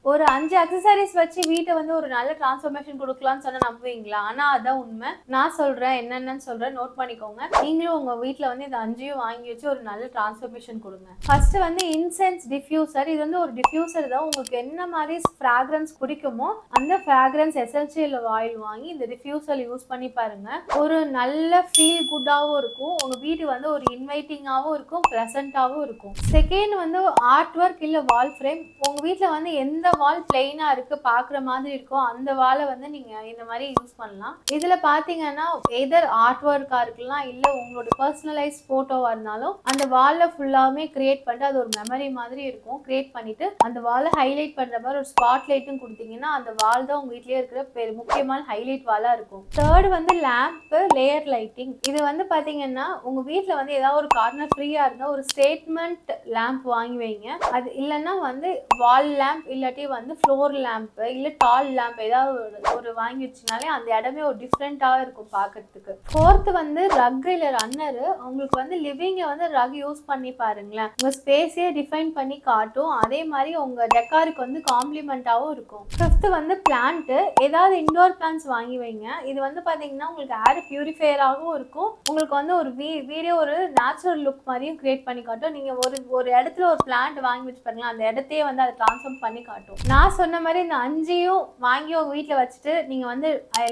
ஒரு 5 அக்சசரிஸ் வச்சு வீட்டை வந்து ஒரு நல்ல டிரான்ஸ்ஃபர்மேஷன் கொடுக்கலாம்னு சொன்னா நம்புவீங்களா? ஆனா அதான் உண்மை. நான் சொல்றேன், என்னென்னு சொல்றேன், நோட் பண்ணிக்கோங்க. நீங்களும் உங்க வீட்ல வந்து இந்த 5யும் வாங்கி வச்சு ஒரு நல்ல டிரான்ஸ்ஃபர்மேஷன் கொடுங்க. ஃபர்ஸ்ட் வந்து இன்சென்ஸ் டிஃப்யூசர். இது வந்து ஒரு டிஃப்யூசர் தான். உங்களுக்கு என்ன மாதிரி ஃப்ராக்ரன்ஸ் பிடிக்குமோ அந்த ஃப்ராக்ரன்ஸ் எசென்ஷியல் ஆயில் வாங்கி இந்த டிஃப்யூசர் யூஸ் பண்ணி பாருங்க. ஒரு நல்ல ஃபீல் குட்டாவும் இருக்கும். உங்க வீடு வந்து ஒரு இன்வைட்டிங்காவும் இருக்கும், ப்ரெசென்ட்டாவும் இருக்கும். செகண்ட் வந்து ஆர்ட் ஒர்க் இல்ல வால் ஃப்ரேம். உங்க வீட்ல வந்து எந்த வால் பிளெயினா இருக்கு, பாக்குற மாதிரி இருக்கோ அந்த வாலை வந்து நீங்க இந்த மாதிரி யூஸ் பண்ணலாம். இதுல பாத்தீங்கன்னா எதர் ஆர்ட் ஒர்க்கா இருக்கலாம், இல்ல உங்களோட பர்சனலைஸ் போட்டோவா இருந்தாலும் அந்த வால்ல ஃபுல்லாவுமே கிரியேட் பண்ணிட்டு அது ஒரு மெமரி மாதிரி இருக்கும். கிரியேட் பண்ணிட்டு அந்த வாலை ஹைலைட் பண்ற மாதிரி ஒரு ஸ்பாட் லைட்டும் கொடுத்தீங்கன்னா அந்த வால் தான் உங்க வீட்லயே இருக்கிற முக்கியமான ஹைலைட் வாலா இருக்கும். தேர்ட் வந்து லேம்ப் லேயர் லைட்டிங். இது வந்து பாத்தீங்கன்னா உங்க வீட்ல வந்து ஏதாவது ஒரு கார்னர் ஃப்ரீயா இருந்தா ஒரு ஸ்டேட்மெண்ட் லேம்ப் வாங்கி வைங்க. அது இல்லைன்னா வந்து வால் லேம்ப் இல்லாட்டி வந்து ஃப்ளோர் லேம்ப் இல்ல டால் லேம்ப் ஏதாவது ஒரு வாங்கி வச்சுனாலே அந்த இடமே ஒரு டிஃப்ரெண்டா இருக்கும் பார்க்கிறதுக்கு. ஃபோர்த் வந்து ரக் இல்ல ரன்னர். உங்களுக்கு வந்து லிவிங்க வந்து ரக் யூஸ் பண்ணி பாருங்களேன், உங்க ஸ்பேஸே டிஃபைன் பண்ணி காட்டும். அதே மாதிரி உங்க டெக்காருக்கு வந்து காம்ப்ளிமெண்டாவும் இருக்கும். ஃபிஃப்த் வந்து பிளான்ட். ஏதாவது இன்டோர் பிளான்ட்ஸ் வாங்கி வைங்க. இது வந்து பாத்தீங்கன்னா உங்களுக்கு ஏர் பியூரிஃபையராகவும் இருக்கும். உங்களுக்கு வந்து ஒரு வீடியோ ஒரு நேச்சுரல் லுக் மாதிரியும் கிரியேட் பண்ணி காட்டும். நீங்க ஒரு இடத்துல ஒரு பிளான்ட் வாங்கி வச்சு பாருங்களா, அந்த இடத்தையே வந்து அதை டிரான்ஸ்ஃபார்ம் பண்ணி காட்டும். நான் சொன்ன மாதிரி இந்த 5யும் வாங்கி உங்க வீட்டுல வச்சுட்டு நீங்க வந்து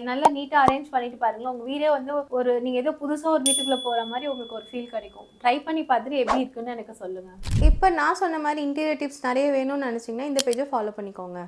நல்லா நீட்டா அரேஞ்ச் பண்ணிட்டு பாருங்களா, உங்க வீடே வந்து ஒரு நீங்க ஏதோ புதுசா ஒரு வீட்டுக்குள்ள போற மாதிரி உங்களுக்கு ஒரு ஃபீல் கிடைக்கும். ட்ரை பண்ணி பார்த்துட்டு எப்படி இருக்குன்னு எனக்கு சொல்லுங்க. இப்போ நான் சொன்ன மாதிரி இன்டீரியர் டிப்ஸ் நிறைய வேணும்னு நினைச்சீங்கன்னா இந்த பேஜை ஃபாலோ பண்ணிக்கோங்க.